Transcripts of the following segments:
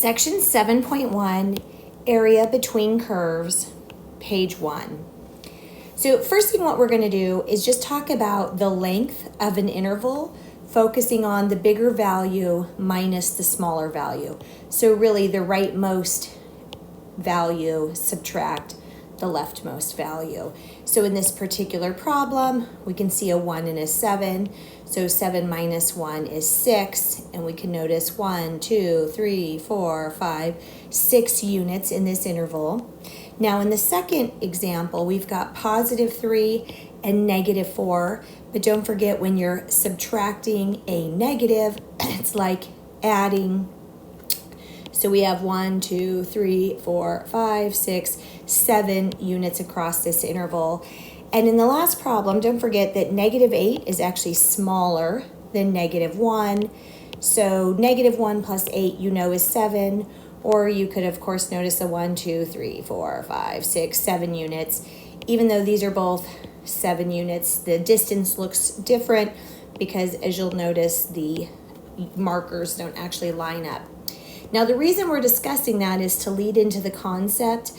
Section 7.1, area between curves, page 1. So first thing what we're going to do is just talk about the length of an interval, focusing on the bigger value minus the smaller value. So really the rightmost value subtract the leftmost value. So in this particular problem, we can see a 1 and a 7. So 7 minus 1 is 6, and we can notice 1, 2, 3, 4, 5, 6 units in this interval. Now in the second example, we've got positive 3 and negative 4, but don't forget when you're subtracting a negative, it's like adding. So we have 1, 2, 3, 4, 5, 6, 7 units across this interval. And in the last problem, don't forget that negative 8 is actually smaller than negative 1. So negative 1 plus 8, you know, is 7. Or you could, of course, notice a 1, 2, 3, 4, 5, 6, 7 units. Even though these are both 7 units, the distance looks different because, as you'll notice, the markers don't actually line up. Now, the reason we're discussing that is to lead into the concept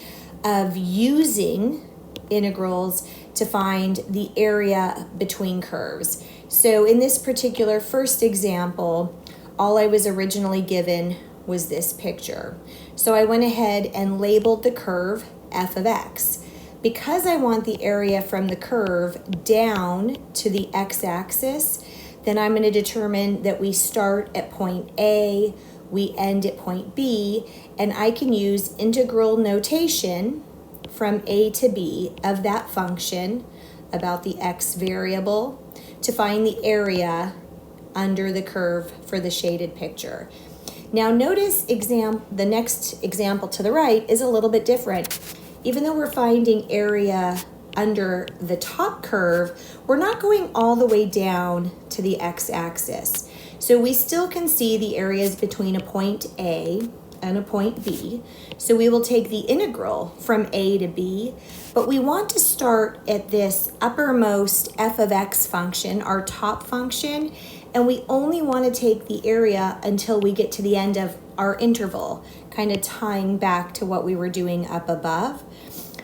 of using integrals to find the area between curves. So in this particular first example, all I was originally given was this picture. So I went ahead and labeled the curve f of x. Because I want the area from the curve down to the x-axis, then I'm going to determine that we start at point A, we end at point B, and I can use integral notation from A to B of that function about the x variable to find the area under the curve for the shaded picture. Now notice the next example to the right is a little bit different. Even though we're finding area under the top curve, we're not going all the way down to the x-axis. So we still can see the areas between a point A and a point B. So we will take the integral from A to B, but we want to start at this uppermost f of x function, our top function, and we only want to take the area until we get to the end of our interval, kind of tying back to what we were doing up above.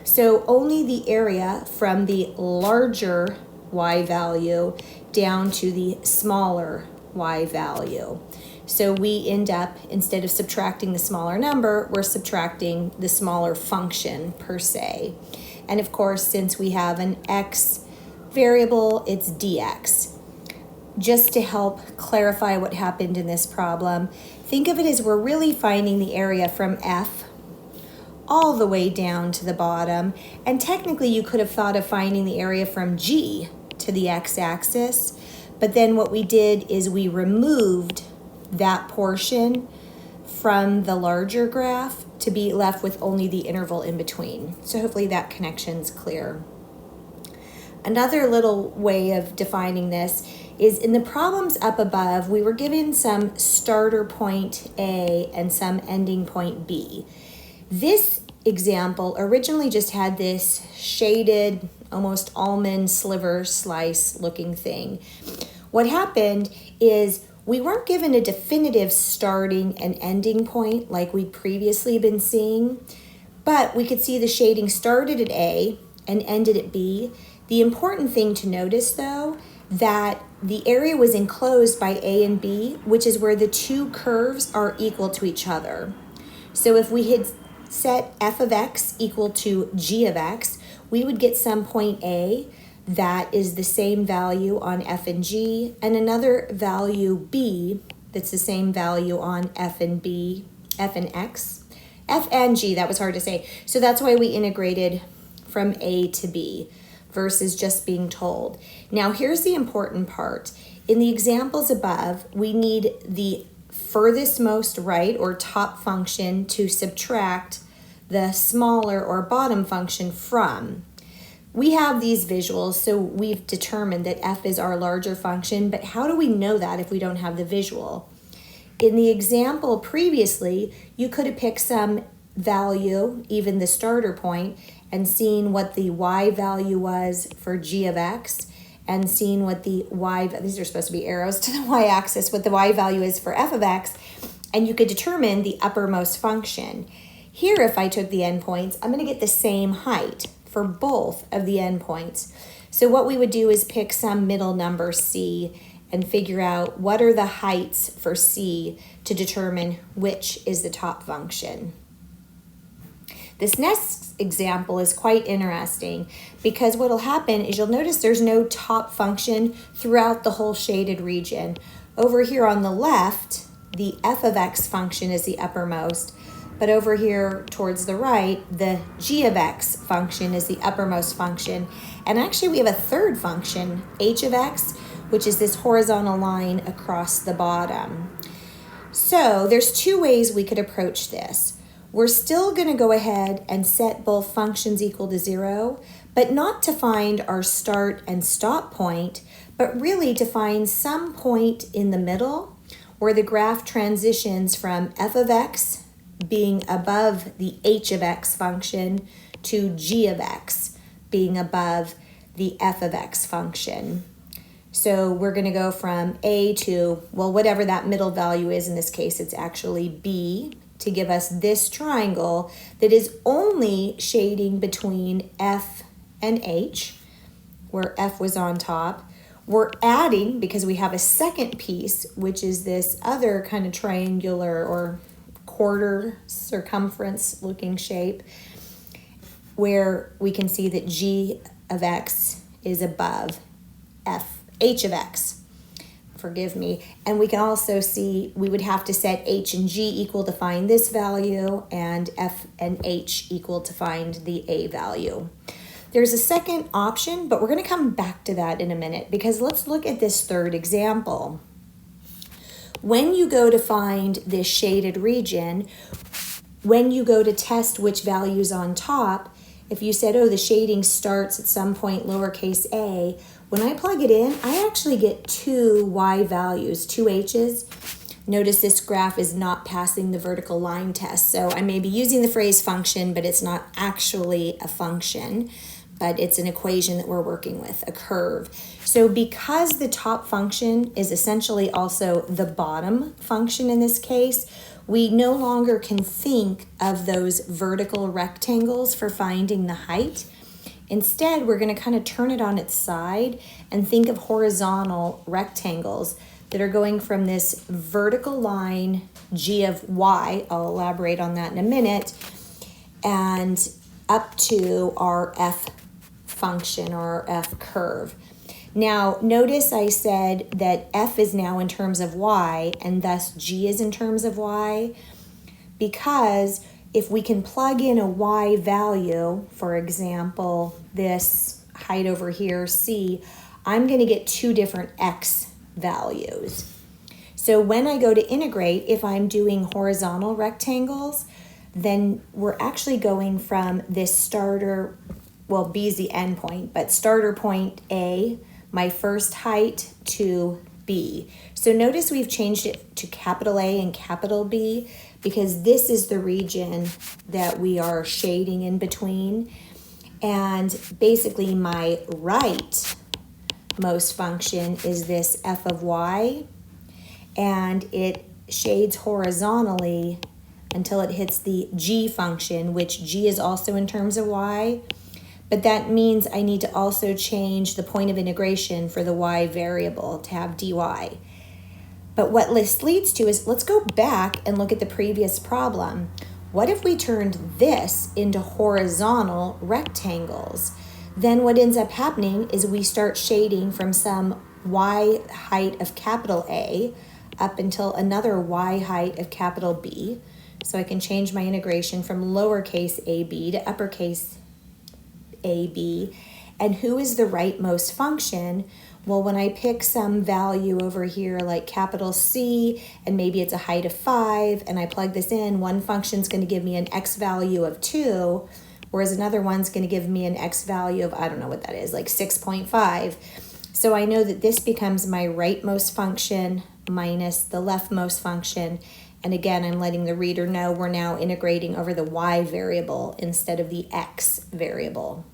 So only the area from the larger y value down to the smaller y value. So we end up, instead of subtracting the smaller number, we're subtracting the smaller function per se. And of course, since we have an x variable, it's dx. Just to help clarify what happened in this problem, think of it as we're really finding the area from F all the way down to the bottom. And technically, you could have thought of finding the area from G to the x-axis. But then what we did is we removed that portion from the larger graph to be left with only the interval in between. So hopefully that connection's clear. Another little way of defining this is in the problems up above, we were given some starter point A and some ending point B. This example originally just had this shaded, almost almond sliver slice looking thing. What happened is we weren't given a definitive starting and ending point like we'd previously been seeing, but we could see the shading started at A and ended at B. The important thing to notice, though, that the area was enclosed by A and B, which is where the two curves are equal to each other. So if we had set f of x equal to g of x, we would get some point A that is the same value on f and g, and another value b that's the same value on f and b, f and x, f and g, that was hard to say. So that's why we integrated from A to B versus just being told. Now here's the important part. In the examples above, we need the furthest most right or top function to subtract the smaller or bottom function from. We have these visuals, so we've determined that f is our larger function, but how do we know that if we don't have the visual? In the example previously, you could have picked some value, even the starter point, and seen what the y value was for g of x, and seen what the y, these are supposed to be arrows to the y-axis, what the y value is for f of x, and you could determine the uppermost function. Here, if I took the endpoints, I'm going to get the same height for both of the endpoints. So what we would do is pick some middle number c and figure out what are the heights for c to determine which is the top function. This next example is quite interesting because what will happen is you'll notice there's no top function throughout the whole shaded region. Over here on the left, the f of x function is the uppermost, but over here towards the right, the g of x function is the uppermost function. And actually we have a third function, h of x, which is this horizontal line across the bottom. So there's two ways we could approach this. We're still going to go ahead and set both functions equal to 0, but not to find our start and stop point, but really to find some point in the middle where the graph transitions from f of x being above the h of x function to g of x being above the f of x function. So we're going to go from a to, well, whatever that middle value is. In this case, it's actually b, to give us this triangle that is only shading between f and h, where f was on top. We're adding, because we have a second piece, which is this other kind of triangular or quarter circumference looking shape, where we can see that g of x is above h of x. Forgive me. And we can also see we would have to set h and g equal to find this value, and f and h equal to find the a value. There's a second option, but we're going to come back to that in a minute, because let's look at this third example. When you go to find this shaded region, when you go to test which value's on top, if you said, oh, the shading starts at some point lowercase a, when I plug it in, I actually get two y values, two h's. Notice this graph is not passing the vertical line test. So I may be using the phrase function, but it's not actually a function, but it's an equation that we're working with, a curve. So because the top function is essentially also the bottom function in this case, we no longer can think of those vertical rectangles for finding the height. Instead, we're going to kind of turn it on its side and think of horizontal rectangles that are going from this vertical line, g of y, I'll elaborate on that in a minute, and up to our f function or our f curve. Now, notice I said that f is now in terms of y, and thus g is in terms of y, because if we can plug in a y value, for example, this height over here, c, I'm going to get two different x values. So when I go to integrate, if I'm doing horizontal rectangles, then we're actually going from this starter, well, b is the end point, but starter point a, my first height, to b. So notice we've changed it to capital A and capital B, because this is the region that we are shading in between. And basically my right most function is this f of y, and it shades horizontally until it hits the g function, which g is also in terms of y. But that means I need to also change the point of integration for the y variable to have dy. But what this leads to is, let's go back and look at the previous problem. What if we turned this into horizontal rectangles? Then what ends up happening is we start shading from some y height of capital A up until another y height of capital B. So I can change my integration from lowercase ab to uppercase ab. And who is the rightmost function? Well, when I pick some value over here like capital C, and maybe it's a height of 5, and I plug this in, one function's going to give me an x value of 2, whereas another one's going to give me an x value of, I don't know what that is, like 6.5. So I know that this becomes my rightmost function minus the leftmost function. And again, I'm letting the reader know we're now integrating over the y variable instead of the x variable.